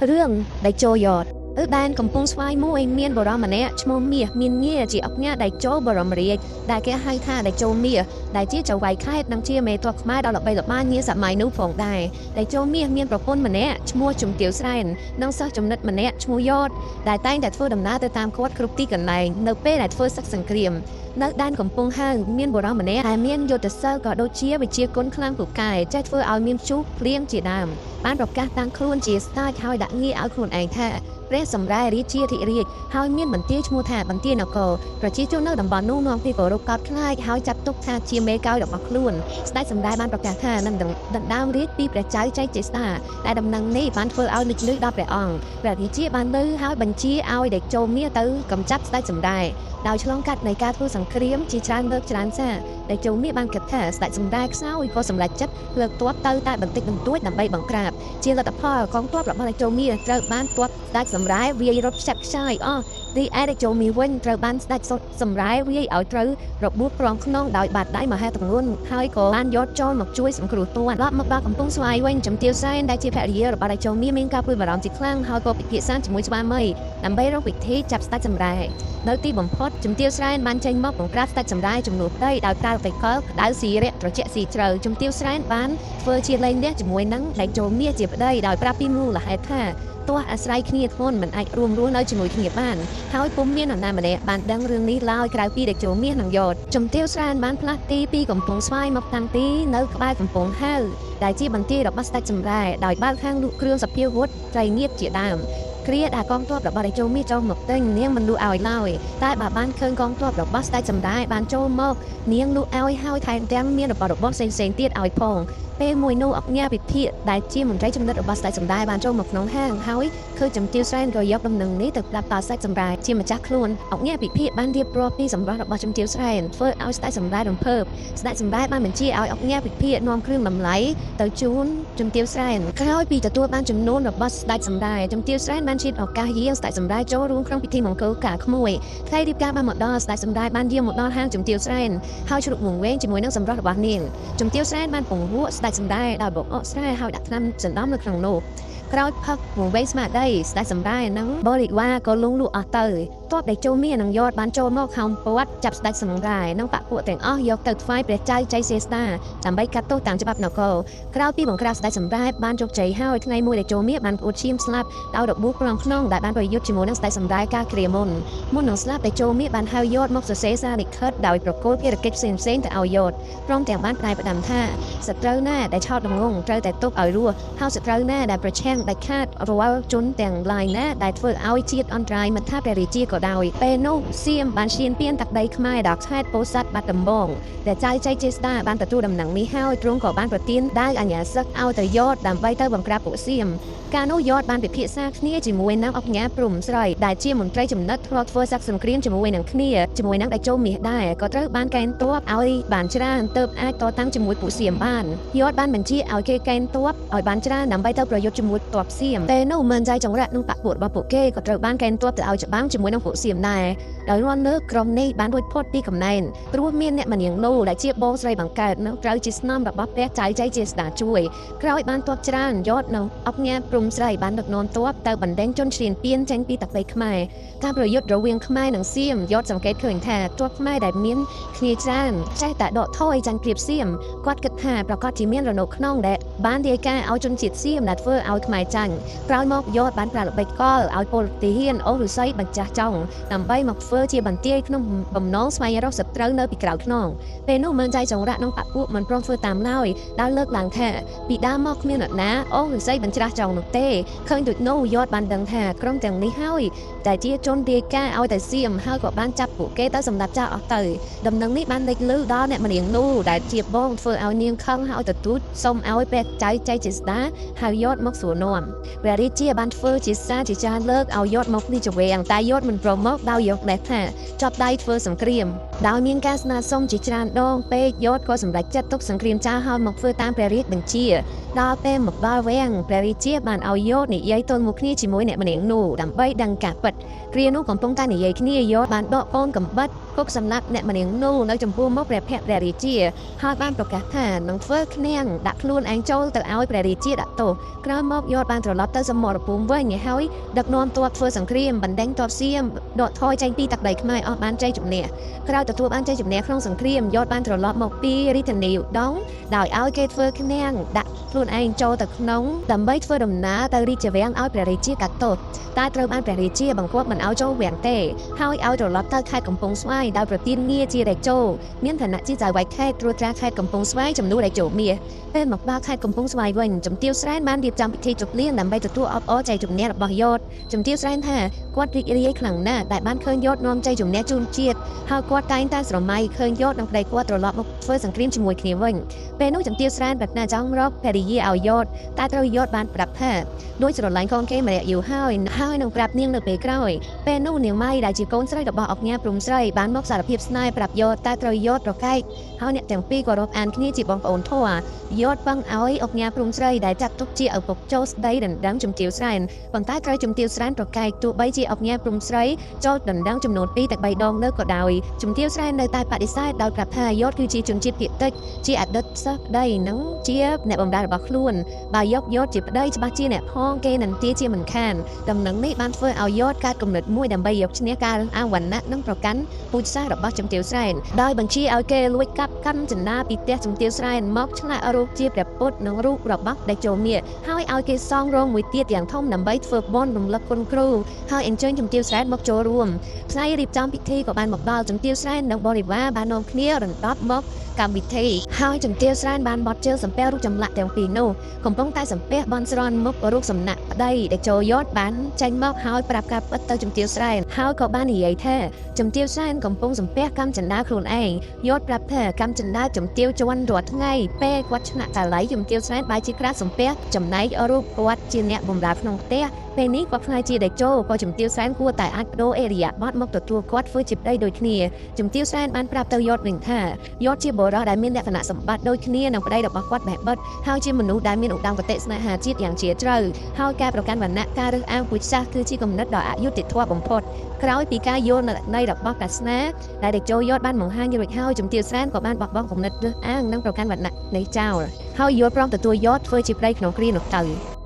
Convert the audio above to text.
Rương, đại châu yọt. Ở ban cầm pung xoay mũi miên bờ râm nè, chmô mía miên nghe chỉ ấp nghe đại châu bờ râm riết, đại cái hai tha đại châu mía, đại chia châu vài khai nằm chia mê tuộc mai đào lập bay lập ban nghe sạ mai nấu phồng đại châu mía miên bờ pôn nè, chmô chum tiểu srain, nông sắc chum nứt nè, chmô yọt, đại tay đại phơi đầm ná tới tam quát cướp tí gần này, nợ pê đại phơi sắc sừng kìm. Nơi đan cầm pung hang miên bờ râm nè, miên yọt sơ có đôi chia với chia côn khlang phụ cài, trái phơi ao miên chú liêng chỉ đàm, ban bọc cá tăng khuôn chỉ style hai đã nghe áo khuôn ảnh thà. ព្រះសម្រាយរាជាធិរាជហើយមានបន្ទាយឈ្មោះថាបន្ទាយនគរប្រជាជននៅតំបន់នោះនាំពីគោរពកោតខ្លាចហើយចាត់ទុកថាជាមេកោយរបស់ខ្លួនស្ដេចសម្រាយបានប្រកាសថានឹងដណ្ដើមរាជពីព្រះចៅចៃចេស្តាដែលដំណឹងនេះបានធ្វើឲ្យនឹកលឺដល់ព្រះអង្គព្រះរាជាបានលើហើយបញ្ជាឲ្យដេកចូលមាសទៅកំចាត់ស្ដេចសម្រាយដោយឆ្លងកាត់នៃការធ្វើសង្គ្រាមជាច្រើនលើកច្រើនសារដេកចូលមាសបានគិតថាស្ដេចសម្រាយខ្សោយក៏សម្រេចចិត្តលើកទ័ពទៅតែបន្តិចបន្តួចដើម្បីបង្ក្រាបជាលទ្ធផលកងទ័ពរបស់ដេកចូលមាសត្រូវបានទ័ពស្ដេចសម្រាយវាយរត់ខ្ចាត់ខ្ចាយរីឯដេកចូលមាសវិញត្រូវបានស្ដេចសម្រាយវាយឲ្យត្រូវរបួសប្រងខ្នងដោយបាត់ដៃមហាទម្ងន់ហើយក៏បានយកចូលមកជួយសង្គ្រោះទាន់ដល់មកដល់កំពង់ស្វាយវិញជំទាវសែនដែលជាភរិយារបស់ដេកចូលមាសមានការព្រួយបារម្ភជាខ្លាំងហើយក៏ពិភាក្សាជាមួយស្វាមីដើម្បីរកវិធីចាប់ស្ដេចសម្រាយនៅទីបំផុតជំទាវសែនបានចេញមកបង្ក្រាបស្ដេចសម្រាយជំនួសដីដោយប្រើបេកលក្តៅស៊ីរៈត្រជាក់ស៊ីជ្រៅជំទាវសែនបានធ្វើជាលែងលះជាមួយនឹងដេកចូលមាសជាប្តីដោយប្រាប់ពីមូលហេតុថាទោះអាស្រ័យគ្នាធ្ងន់មិនអាចរួមរស់នៅជាមួយគ្នាបានហើយពុំមាននរណាម្នាក់បានដឹងរឿងនេះឡើយក្រៅពីដេកចូលមាសនិងយតជំទាវសែនបានផ្លាស់ទីពីកំពង់ស្វាយមកតាំងទីនៅក្បែរកំពង់ហៅដែលជាបន្ទាយរបស់ស្ដេចសម្រាយដោយបើកខាងលក់គ្រឿងសព្វាវុធត្រីងៀតជាដើមគ្រាដែលកងទ័ពរបស់ដេកចូលមាសចូលមកទិញនាងមិនលក់ឲ្យឡើយតែបើបានឃើញកងទ័ពរបស់ស្ដេចសម្រាយបានចូលមកនាងលក់ឲ្យហើយថែមទាំងមានរបស់របរផ្សេងៗទៀតឲ្យផងពេលមួយនោះអញ្ញាពិភាកដែលជាមន្ត្រីចំណិតរបស់ស្ដេចសម្រាយបានចូលមកក្នុងហាងហើយឃើញជំទាវសែនក៏យកដំណឹងនេះទៅប្រាប់ដល់ស្ដេចសម្រាយជាម្ចាស់ខ្លួនអញ្ញាពិភាកបានរៀបរាប់ពីសម្រស់របស់ជំទាវសែនធ្វើឲ្យស្ដេចសម្រាយរំភើបស្ដេចសម្រាយបានបញ្ជាឲ្យអញ្ញាពិភាកនាំគ្រឿងតម្លៃទៅជូនជំទាវសែនក្រោយពីទទួលបានចំនួនរបស់ស្ដេចសម្រាយជំទាវសែនបានជិះឱកាសយាងស្ដេចសម្រាយចូលរួមក្នុងពិធីមង្គលការក្មួយថ្ងៃរៀបការបានមកដល់ស្ដេចសម្រាយបានយាងមកដល់ហាងជំទាវសែនហើយជ្រុកវង្វេងជាមួយនឹងសម្រស់របស់នាងជំទាវសែនបានពង្រួកស្ដេចសម្រាយដោយបកអកស្រែហើយដាក់ថ្នាំសណ្ដំនៅក្នុងនោះក្រោយផឹកវង្វេងស្មារតីស្ដេចសម្រាយនិងបរិវារក៏លងលក់អស់ទៅទ័ពដែលចូលមាសនិងយតបានចូលមកខំពាត់ចាប់ស្ដេចសម្រាយនិងបពួកទាំងអស់យកទៅថ្វាយព្រះចៅចៃសេស្តាដើម្បីកាត់ទោសតាមច្បាប់នគរក្រោយពីបង្ក្រាបស្ដេចសម្រាយបានជោគជ័យហើយថ្ងៃមួយដែលចូលមាសបានអួតឈាមស្លាប់ដោយរបួសក្នុងខ្នងដែលបានប្រយុទ្ធជាមួយនឹងស្ដេចសម្រាយការគ្រាមុននឹងស្លាប់ដែលចូលមាសបានហៅយតមកសរសេរសារលិខិតដោយប្រគល់ភារកិច្ចផ្សេងៗទៅឲ្យយតព្រមទាំងបានផ្ដាយផ្ដាំថាសត្រូវណាដែលឆោតល្ងងត្រូវតែទុកឲ្យរស់ហើយសត្រូវណាដែលប្រឆាំងដាច់ខាតរាល់ជនទាំងឡាយណាដែលធ្វើឲ្យជាតិអន្តរាយមិនថាព្រះរាជាក៏ដោយពេលនោះសៀមបានឈានពានទឹកដីខ្មែរដល់ខេត្តពោធិ៍សាត់បាត់ដំបងដែលចៅចៃចេស្តាបានទទួលដំណឹងនេះហើយទ្រង់ក៏បានប្រទានដាវអញ្ញាសឹកឲ្យទៅយតដើម្បីទៅបង្ក្រាបពួកសៀមកាលនោះយតបានពិភាក្សាគ្នាជាមួយនឹងអុកញ៉ាព្រំស្រីដែលជាមន្ត្រីចំណិតធ្លាប់ធ្វើសក្តិសង្គ្រាមជាមួយនឹងគ្នាជាមួយនឹងដេចចូលមាសដែរក៏ត្រូវបានកេណ្ឌទ័ពឲ្យបានច្រើនទើបអាចតតាំងជាមួយពួកសៀមបានយតបានបញ្ជាឲ្យគេកេណ្ឌទ័ពឲ្យបានច្រើនដើម្បីទៅប្រយុទ្ធជាមួយទ័ពសៀមពេលនោះមិនចៃចង្រៈនឹងបពុតរបស់ពួកគេក៏ត្រូវបានកេណ្ឌទ័ពទៅឲ្យច្បាំងជាមួយនឹងពួកសៀមដែរដោយរាល់លើកក្រុមនេះបានរួចផុតពីកំណែនព្រោះមានអ្នកម្នាងនោះដែលជាបងស្រីបង្កើតនៅត្រូវជាស្នំរបស់ព្រះចៅចៃជាស្ដាជួយក្រោយបានទ័ពច្រើនយតនៅអុកញ៉ាព្រំស្រីបានដឹកនាំទ័ពទៅបណ្ដេញជនឈ្លានពានចេញពីទឹកដីខ្មែរការប្រយុទ្ធរវាងខ្មែរនិងសៀមយតសង្កេតឃើញថាទ័ពខ្មែរដែលមានគ្នាច្រើនចេះតែដកថយចាញ់ព្រៀបសៀមគាត់គិតថាប្រកាសជាមានរនុកក្នុងដែលបានរាយការណ៍ឲ្យជនជាតិសៀមដែលធ្វើឲ្យខ្មែរចាញ់ក្រោយមកយតបានប្រើល្បិចកលឲ្យពលទាហានអូរុស័យបញ្ចាស់ចង់ដើម្បីមកធ្វើជាបន្ទាយក្នុងបំណងស្វែងរកសត្រូវនៅពីក្រៅខ្នងពេលនោះមិនចៃចង្រៈនឹងបពុមិនព្រមធ្វើតាមឡើយដោយលើកឡើងថាពីដើមមកគ្មានអ្នកណាអូរុស័យបញ្ច្រាស់ចង់នោះទេឃើញដូចនោះយតបានដឹងថាក្រុមទាំងនេះហើយតែជាជនរាយការណ៍ឲ្យតែសៀមហើយក៏បានចាប់ពួកគេទៅសម្រាប់ចោលអស់ទៅដំណឹងនេះបានលេចលឺដល់អ្នកម្នាងនោះដែលជាបងធ្វើឲ្យនាងខឹងហើយទទូចសុំឲ្យព្រះចៅចៃចេស្តាហើយយតមកសួរនាំព្រះរាជាបានធ្វើជាសារជាច្រើនលើកឲ្យយតមកនេះជាវាំងតែយតមិនព្រមមកដោយយកដេះថាចាប់ដៃធ្វើសង្គ្រាមដោយមានការស្នើសុំជាច្រើនដងពេកយតក៏សម្រេចចាត់ទុកសង្គ្រាមចាស់ហើយមកធ្វើតាមព្រះរាជបញ្ជា ដល់ពេលមកដល់វិញព្រះរាជាបានឲ្យយោធនិយាយទល់មុខគ្នាជាមួយអ្នកម្នាក់នោះដើម្បីដឹងការពិតគ្រានោះកំពុងតែនិយាយគ្នាយោធបានដកកូនកំបិតគុកសម្លាប់អ្នកម្នាក់នោះនៅចំពោះមុខព្រះភ័ក្ត្រព្រះរាជាហើយបានប្រកាសថានឹងធ្វើឃ្នាំងដាក់ខ្លួនឯងចូលទៅឲ្យព្រះរាជាដាក់ទោសក្រោយមកយោធបានត្រឡប់ទៅសមរភូមិវិញហើយដឹកនាំទ័ពធ្វើសង្គ្រាមបណ្ដេញទ័ពសៀមដកថយចេញពីទឹកដីខ្មែរអស់បានជ័យជំនះក្រោយទទួលបានជ័យជំនះក្នុងសង្គ្រាមយោធបានត្រឡប់មកពីរាជធានីឧដុង្គដោយឲ្យគេធ្វើឃ្នាំងដាក់ខ្លួនឯងចូលទៅក្នុងដើម្បីធ្វើដំណើរទៅរាជវាំងឲ្យព្រះរាជាកាត់ទោសតែត្រូវបានព្រះរាជាបង្គាប់មិនឲ្យចូលវាំងទេហើយឲ្យត្រឡប់ទៅខេត្តកំពង់ស្វាយដោយប្រទានងារជាតេជោមានឋានៈជាចៅហ្វាយខេត្តត្រួតត្រាខេត្តកំពង់ស្វាយជំនួសតេជោមាសពេលមកដល់ខេត្តកំពង់ស្វាយវិញជំទាវស្រែនបានរៀបចំពិធីជប់លៀងដើម្បីទទួលអបអរជ័យជំនះរបស់យោធជំទាវស្រែនថាគាត់រីករាយខ្លាំងណាស់ដែលបានឃើញយោធនាំជ័យជំនះជូនជាតិហើយគាត់តែងតែស្រមៃឃើញយោធនិងប្តីគាត់ត្រឡប់មកធ្វើសង្គ្រាមជាមួយគ្នាវិញពេលនោះជំទាវស្រែនប្រាថ្នាចង់រកភរិយាឲ្យយោធតែត្រូវយោធបានប្រាប់ថាដោយស្រឡាញ់កូនគេម្នាក់យូរហើយនឹងប្រាប់នាងនៅពេលក្រោយពេលនោះនាងម៉ៃដែលជាកូនស្រីរបស់អុកញ៉ាព្រំស្រីបានមកសារភាពស្នេហ៍ប្រាប់យោធតែត្រូវយោធប្រកែកហើយអ្នកទាំងពីរក៏រាប់អានគ្នាជាបងប្អូនធម៌យោធបង់ឲ្យអុកញ៉ាព្រំស្រីដែលចាត់ទុកជាឪពុកចូលស្ដីដណ្ដឹងជំទាវស្រែនប៉ុន្តែត្រូវជំទាវស្រែនប្រកែកទោះបីជាអុកញ៉ាព្រំស្រីចូលដណ្ដឹងចំនួន2ទៅ3ដងនៅក៏ដោយជំទាវស្រែននៅតែបដិសេធដោយប្រាប់ថាយោធគឺជាជនជាតិភាគតិចជាអតីតសិស្សប្តីនិងជាអ្នកបម្រើរបស់ខ្លួនបើយកយោធជាប្តីច្បាស់ជាអ្នកផងគេនឹងទាជាមិនខានដំណឹងនេះបានធ្វើឲ្យយោធកើតគំនិតមួយដើម្បីយកឈ្នះការរើសអើងវណ្ណៈនិងប្រកាន់ពូជសាសន៍របស់ជំទាវស្រែនដោយបញ្ជាឲ្យគេលួចកាប់កាន់ចន្ទាពីផ្ទះជំទាវស្រែនមកឆ្លាក់រូបជាព្រះពុទ្ធនិងរូបរបស់តេជោមាសហើយឲ្យគេសង់រោងមួយទៀតយ៉ាងធំដើម្បីធ្វើបុណ្យរំលឹកគុណគ្រូហើយអញ្ជើញជំទាវស្រែនមកចូលរួមថ្ងៃរៀបចំពិធីក៏បានមកដល់ជំទាវស្រែននិងបរិវារបាននាំគ្នារំដោះមកកម្មវិធីហើយជំទាវស្រែនបានបត់ជើងសំពះរូបចម្លាក់ទាំងពីរនោះកំពុងតែសំពះបន់ស្រន់មុខរូបសំណាក់ប្តីដែលចូលយោធបានចេញមកហើយប្រាប់ការពិតទៅជំទាវស្រែនហើយក៏បាននិយាយថាជំទាវស្រែនកំពុងសំពះកម្មចន្ទាខ្លួនឯងយោធប្រាប់ថាកម្មចន្ទាជំទាវជន់រាល់ថ្ងៃពេលគាត់ឆ្នាក់កាឡៃជំទាវស្រែនបែរជាក្រាស់សំពះចំណែករូបគាត់ជាអ្នកបម្រើក្នុងផ្ទះពេលនេះគាត់ខ្លាចជាតេជោក៏ជំទាវស្រែនគួរតែអាចបដូរអេរិយាបថមកទទួលគាត់ធ្វើជាប្តីដូចគ្នាជំទាវស្រែនបានប្រាប់ទៅយោធវិញថាយោធជាបុរសដែលមានលក្ខណៈសម្បត្តិដូចគ្នានឹងប្តីរបស់គាត់បេះបិទហើយជាមនុស្សដែលមានឧត្តមគតិស្នេហាជាតិយ៉ាងជ្រាលជ្រៅហើយការប្រកាន់វណ្ណៈការរើសអើងពូជសាសន៍គឺជាគំនិតដ៏អយុត្តិធម៌បំផុតក្រោយពីការយល់ន័យរបស់សាសនាដែលតេជោយោធបានបង្ហាញរួចហើយជំទាវស្រែនក៏បានបោះបង់គំនិតរើសអើងនិងប្រកាន់វណ្ណៈនេះចោលហើយយោធព្រមទទួលយោធធ្វើជាប្តីក្នុងគ្រានោះទៅ